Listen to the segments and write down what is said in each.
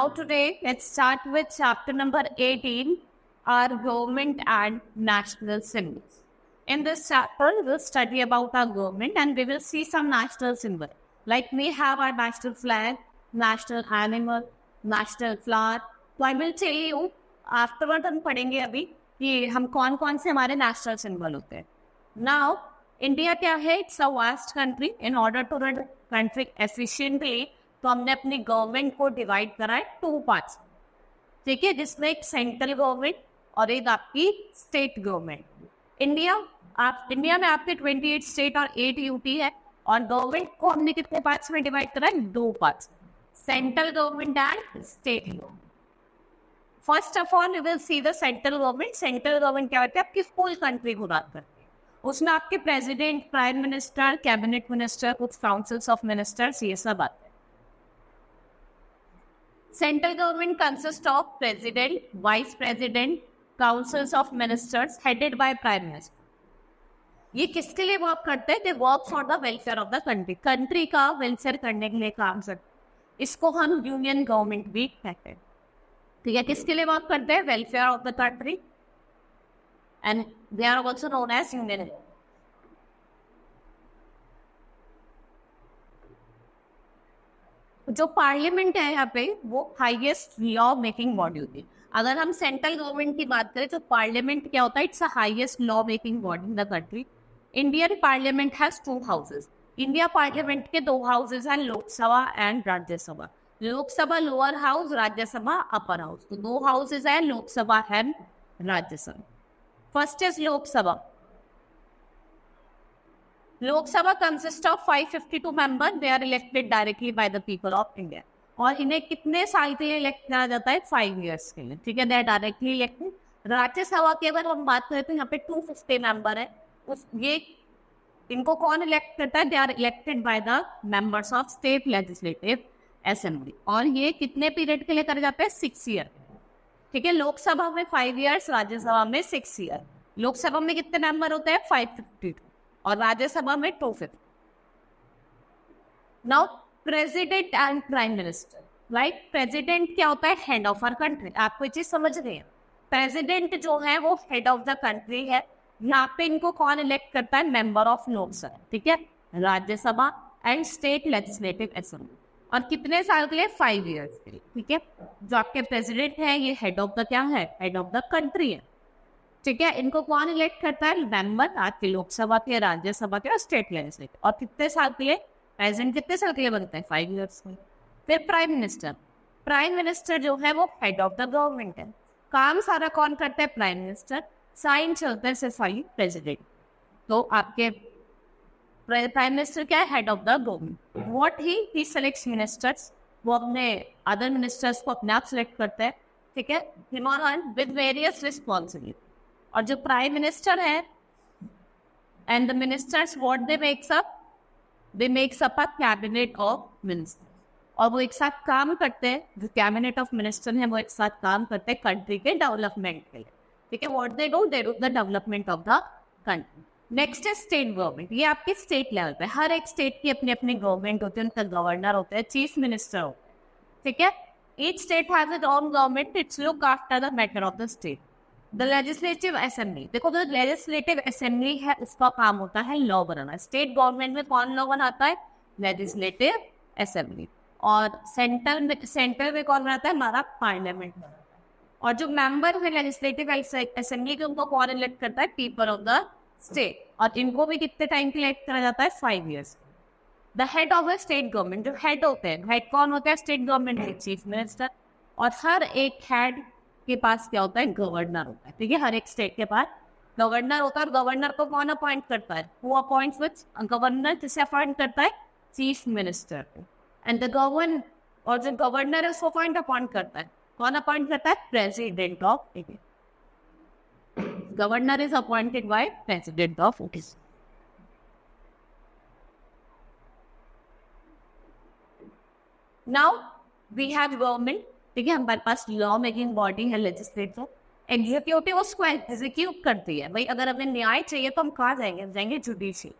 Now today, let's start with chapter number 18, our government and national symbols. In this chapter, we'll study about our government and we will see some national symbols. Like we have our national flag, national animal, national flower. So I will tell you, afterward हम पढ़ेंगे अभी कि हम कौन कौन से हमारे national symbol होते हैं. Now, India क्या है? It's a vast country. In order to run country efficiently, तो हमने अपनी गवर्नमेंट को डिवाइड करा है 2 पार्ट्स. ठीक है, जिसमें एक सेंट्रल गवर्नमेंट और एक आपकी स्टेट गवर्नमेंट. इंडिया में आपके 28 स्टेट और 8 यूटी है और गवर्नमेंट को हमने कितने पार्ट्स में डिवाइड करा है? 2 parts, central government and state government. First of all we will see the central government. Central government क्या होता है? आपकी फुल कंट्री को बात करती है. उसमें आपके president, prime minister, cabinet minister, कुछ काउंसिल्स ऑफ मिनिस्टर्स, ये सब आते हैं. Central government consists of president, vice president, councils of ministers headed by prime minister. ये किसके लिए वर्क करते हैं? They work for the welfare of the country. Country का वेलफेयर करने के लिए काम करते हैं. इसको हम यूनियन गवर्नमेंट भी कहते हैं. ठीक है, किसके लिए वर्क करते हैं? Welfare of the country and they are also known as union. जो पार्लियामेंट है यहाँ पे वो हाईएस्ट लॉ मेकिंग बॉडी होती है. अगर हम सेंट्रल गवर्नमेंट की बात करें तो पार्लियामेंट क्या होता है? It's a highest law making body in the country. Indian parliament has 2 houses. India parliament के 2 हाउसेस हैं, Lok Sabha and Rajya Sabha. Lok Sabha lower house, Rajya Sabha upper house. तो 2 हाउसेस हैं, Lok Sabha and Rajya Sabha. First is Lok Sabha. Lok Sabha consists of 552 members. They are elected directly by the people of India. और इन्हें कितने साल के लिए इलेक्ट किया जाता है? 5 years के लिए. ठीक है, they are directly elected. Rajya Sabha की अगर हम बात करें तो यहाँ पे 250 मेंबर है. ये इनको कौन इलेक्ट करता है? They are elected by the members of state legislative assembly. और ये कितने पीरियड के लिए करे जाते हैं? 6 year. ठीक है, लोकसभा में 5 years, राज्यसभा में 6 year. लोकसभा में कितने मेंबर होते हैं? 552 और राज्यसभा में 250. Now president and prime minister. Right, president क्या होता है? Head of our country. आपको ये चीज समझ रहे हैं? प्रेसिडेंट जो है वो हेड ऑफ द कंट्री है. यहाँ पे इनको कौन इलेक्ट करता है? मेंबर ऑफ लोकसभा, ठीक है, Rajya Sabha and state legislative assembly. और कितने साल के लिए? 5 years के लिए. ठीक है, जो आपके प्रेसिडेंट है ये हेड ऑफ द क्या है? हेड ऑफ द कंट्री है. ठीक है, इनको कौन इलेक्ट करता है? मेंबर आपके लोकसभा के, राज्यसभा के और स्टेट लेजिस्लेटिव. और कितने साल के लिए? प्रेसिडेंट कितने साल के लिए बनता है? 5 years के लिए. फिर प्राइम मिनिस्टर. प्राइम मिनिस्टर जो है वो हेड ऑफ द गवर्नमेंट है. काम सारा कौन करता है? Prime minister. साइन चलता है सिर्फ प्रेसिडेंट. तो आपके प्राइम मिनिस्टर क्या है? Head of the government. What he selects ministers. वो अपने अदर मिनिस्टर्स को अपने आप सिलेक्ट करता है. ठीक है, विद वेरियस रिस्पॉन्सिबिलिटी. और जो प्राइम मिनिस्टर है and the ministers what they makes up a cabinet of minister. और वो एक साथ काम करते हैं. जो कैबिनेट ऑफ मिनिस्टर है वो एक साथ काम करते हैं कंट्री के डेवलपमेंट के लिए. ठीक है, what they do the development of the country. Next है स्टेट गवर्नमेंट. ये आपकी स्टेट लेवल पे. हर एक स्टेट की अपनी अपनी गवर्नमेंट होती है, उनका गवर्नर होता है, चीफ मिनिस्टर होता है. ठीक है, each state has its own government. It's look after the matter of the state. The legislative assembly. देखो, जो लेजिस्लेटिव असेंबली है उसका काम होता है लॉ बनाना. स्टेट गवर्नमेंट में कौन लॉ बनाता है? Legislative assembly. और सेंट्रल में कौन बनाता है? हमारा पार्लियामेंट. और जो मेंबर है लेजिस्लेटिव असेंबली के, उनको कौन इलेक्ट करता है? People of the state. और इनको भी कितने टाइम के लिए इलेक्ट करा जाता है? 5 years. The head of the state government. जो हेड होते हैं, हेड कौन होता है? स्टेट गवर्नमेंट के चीफ मिनिस्टर. और हर एक हेड के पास क्या होता है? गवर्नर होता है. ठीक है, हर एक स्टेट के पास गवर्नर होता है. और गवर्नर को कौन अपॉइंट करता है? Who appoints which? गवर्नर किसे अपॉइंट करता है? Chief minister. And the governor, और जो गवर्नर है उसको कौन अपॉइंट करता है? कौन अपॉइंट करता है? President of India. Governor is appointed by president of India. Now we have government. ठीक है, हमारे पास लॉ मेकिंग बॉडी है लेजिस्लेटिव. एग्जीक्यूटिव उसको एग्जीक्यूट करती है. भाई अगर हमें न्याय चाहिए तो हम कहाँ जाएंगे? जाएंगे जुडिशरी.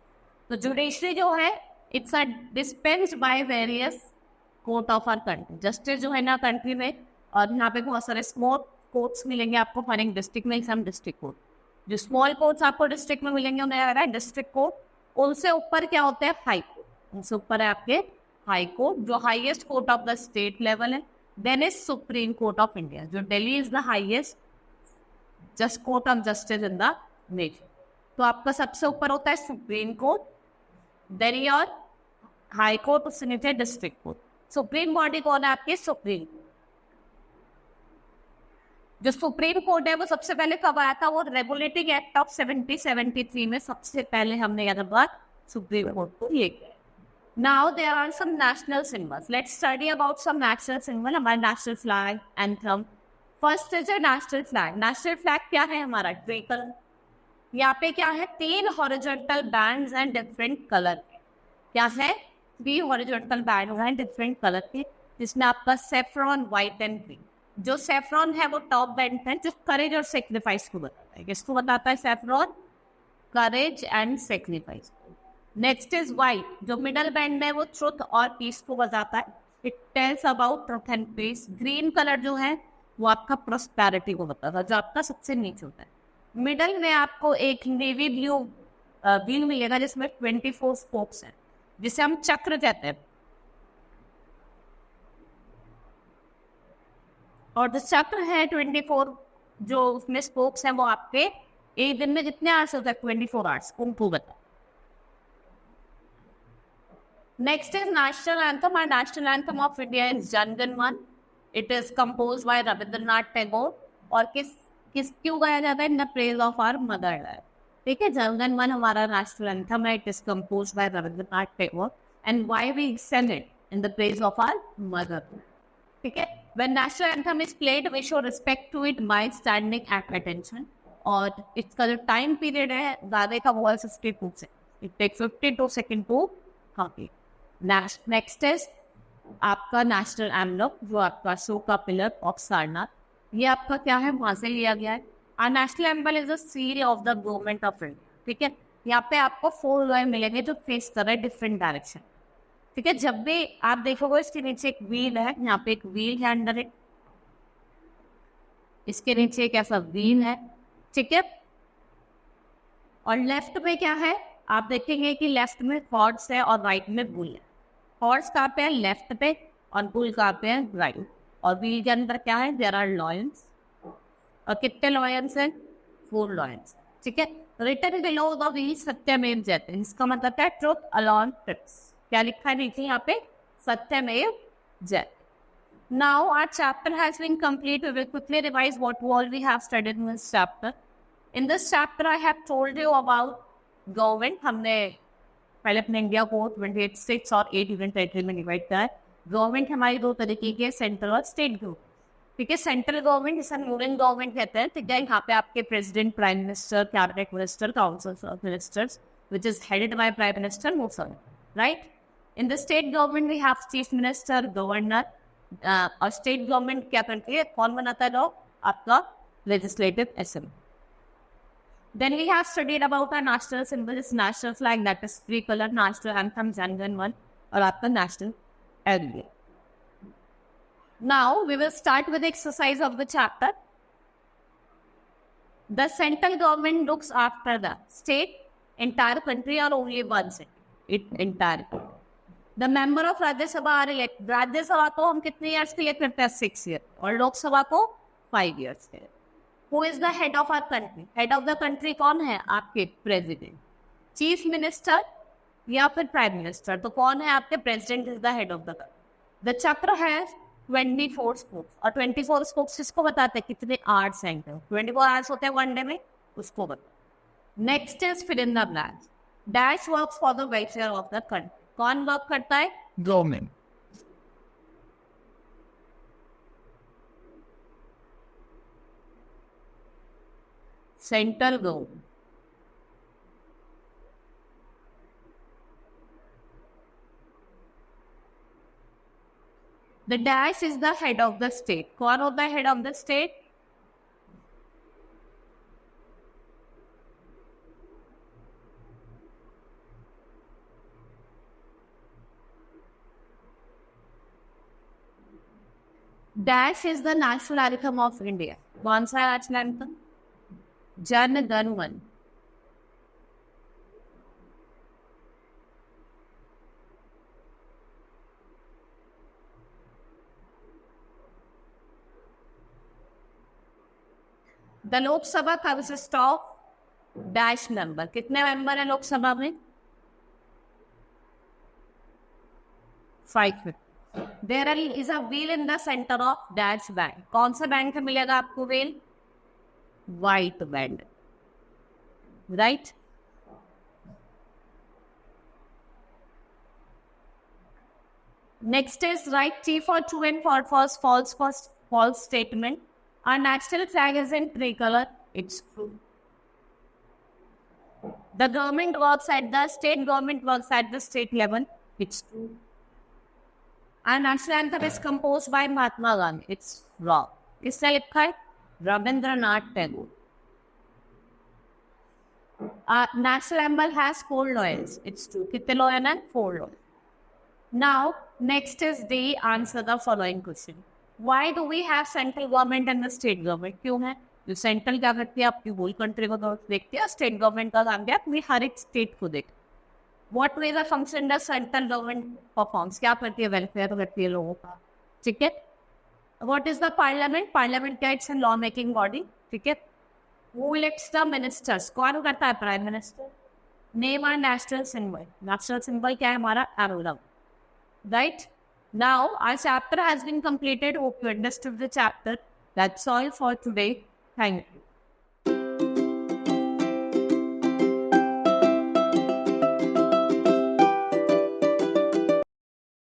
तो जुडिशरी जो है it's dispensed by various court of our country. Justice जो है ना कंट्री में, और यहाँ पे बहुत सारे स्मॉल कोर्ट्स मिलेंगे आपको हर एक डिस्ट्रिक्ट में, सम डिस्ट्रिक्ट कोर्ट। जो स्मॉल कोर्ट्स आपको डिस्ट्रिक्ट में मिलेंगे उन्हें है डिस्ट्रिक्ट कोर्ट। उनसे ऊपर क्या होते हैं? High court. उनसे ऊपर है आपके हाई कोर्ट, जो highest court of the state level है। Then is Supreme Court of India, जो Delhi is the highest just court of justice in the nation. तो आपका सबसे ऊपर होता है Supreme Court, then your high court, उससे नीचे डिस्ट्रिक्ट कोर्ट। सुप्रीम बॉडी कौन है आपकी? सुप्रीम। जो सुप्रीम कोर्ट है वो सबसे पहले कब आया था? वो रेगुलेटिंग एक्ट ऑफ 1773 में सबसे पहले हमने याद बात सुप्रीम कोर्ट को ये किया। Now there are some national symbols, let's study about some national symbol. हमारा national flag, anthem. First is a national flag. National flag क्या है हमारा? Three colour. यहाँ पे क्या है? 3 horizontal bands and different colour के। क्या है? 3 हॉरिजॉन्टल बैंड हैं डिफरेंट कलर के, जिसमें आपका सेफ्रॉन, व्हाइट एंड ग्रीन। जो सेफ्रॉन है वो टॉप बैंड है, जो करेज और सेक्रीफाइस को बताता है। किसको बताता है? Saffron, courage and sacrifice. Next is white, जो मिडल बैंड है वो ट्रुथ और पीस को बताता है। It tells about truth and peace. Green colour जो है वो आपका प्रोस्पेरिटी को बताता है, जो आपका सबसे नीचे होता है। मिडल में आपको एक नेवी ब्लू व्हील मिलेगा जिसमें 24 स्पोक्स हैं, जिसे हम चक्र कहते हैं। और जो चक्र है 24, जो उसमें स्पोक्स हैं, वो आपके एक दिन में जितने आवर्स होता है 24 आवर्स, उनको बता। Next is national anthem. और national anthem of India is Jana Gana Mana. It is compose by Rabindranath Tagore. और किस क्यों गाया जाता है? In the praise of our mother land है, जन गण मन हमारा नेशनल एंथम है। It is compose by Rabindranath Tagore. And why we send it? In the praise of our mother. ठीक है, when national anthem is played we show respect to it by standing at attention। और इसका जो time period है गाने का वो है 52 second. It takes 52 second to copy. Next is आपका नेशनल एम्बलम, जो आपका शो का पिलर ऑफ सारनाथ। ये आपका क्या है? वहां से लिया गया है। और national एम्बल is the seal of the government of India. ठीक है, यहाँ पे आपको 4 लॉय मिलेंगे जो फेस कर रहे हैं डिफरेंट डायरेक्शन। ठीक है, जब भी आप देखोगे इसके नीचे एक व्हील है, यहाँ पे एक व्हील है अंडर इट, इसके नीचे एक ऐसा व्हील है। ठीक है, और लेफ्ट में क्या है? आप देखेंगे कि लेफ्ट में हॉर्स है और राइट में बुल है। हॉर्स कहाँ पे है? लेफ्ट पे। और बुल कहाँ पे है? राइट। और व्हील के अंदर क्या है? There are lions. और कितने लॉयंस हैं? 4 लॉयंस। ठीक है, रिटन बिलो द व्हील सत्यमेव जयते। इसका मतलब है ट्रुथ अलोन ट्रिप्स। क्या लिखा है नीचे यहाँ पे? सत्यमेव जयते। Now our chapter has been complete. We will quickly revise what all we have studied in this chapter. In this chapter, I have told you about government. हमने पहले अपने इंडिया को 28 states और 8 यूनियन टेरिटरी में divide किया है। Government हमारी 2 तरीके की है, सेंट्रल और स्टेट गवर्नमेंट। ठीक है, सेंट्रल गवर्नमेंट जिसे यूनियन गवर्नमेंट कहते हैं। ठीक है, यहाँ पे आपके president, prime minister, cabinet minister, council of ministers, which is headed by prime minister, most of it, right? In the state government, we have chief minister, governor। और state government क्या करती है? कौन बनाता है लॉ? आपका legislative assembly. Then we have studied about our national symbol, is national flag, that is 3 colour, national anthem, Jana Gana Mana, और आपका national emblem. Now we will start with exercise of the chapter. The central government looks after the state, entire country और only one state, it entire. The member of Rajya Sabha are elect. Rajya Sabha को हम कितने years के लिए करते हैं? 6 year. और लोकसभा को 5 ईयर्स के। Who is the head of our country? Head of the country कौन है? आपके प्रेसिडेंट, चीफ मिनिस्टर या फिर प्राइम मिनिस्टर। तो कौन है आपके? President is the head of the country. The चक्र है 24 स्पोक्स। और 24 स्पोक्स किसको बताते हैं? कितने आवर्स हैं? 24 आवर्स होते हैं 1 डे में, उसको बताते। Next is fill in the blanks. Dash works for the welfare of the country. कौन वर्क करता है? Government. Central government. The dash is the head of the state. कौन होता है head of the state? Dash is the national anthem of India. कौन सा national anthem? Jana Gana Mana. The Lok Sabha consist of dash member. कितने member है लोकसभा में? 5. There is a wheel in the centre of dash bank. कौन सा बैंक में मिलेगा आपको wheel? White band. Right. Next is right T for true and false statement. Our national flag is in tricolor. It's true. The government works at the state government works at the state level. It's true. Our national anthem is composed by Mahatma Gandhi. It's wrong. किसने लिखा है? Rabindranath Tagore. National animal has 4 lawyers. It's true. कितने lawyer हैं? 4 lawyers. Now, next is the answer the following question. Why do we have central government and the state government? क्यों है? जो central क्या करती है, आपकी होल कंट्री को देखती है. स्टेट गवर्नमेंट का काम क्या है? अपनी हर एक स्टेट को देख. What way the function does central government performs? क्या करती है? वेलफेयर करती है लोगों का. ठीक है. What is the parliament? Parliament क्या? It's a law making body. ठीक है. Who elects the ministers? कौन करता है prime minister? Name our national symbol. National symbol क्या है हमारा? Arrow. Right. Now our chapter has been completed. Hope you understood the chapter. That's all for today. Thank you.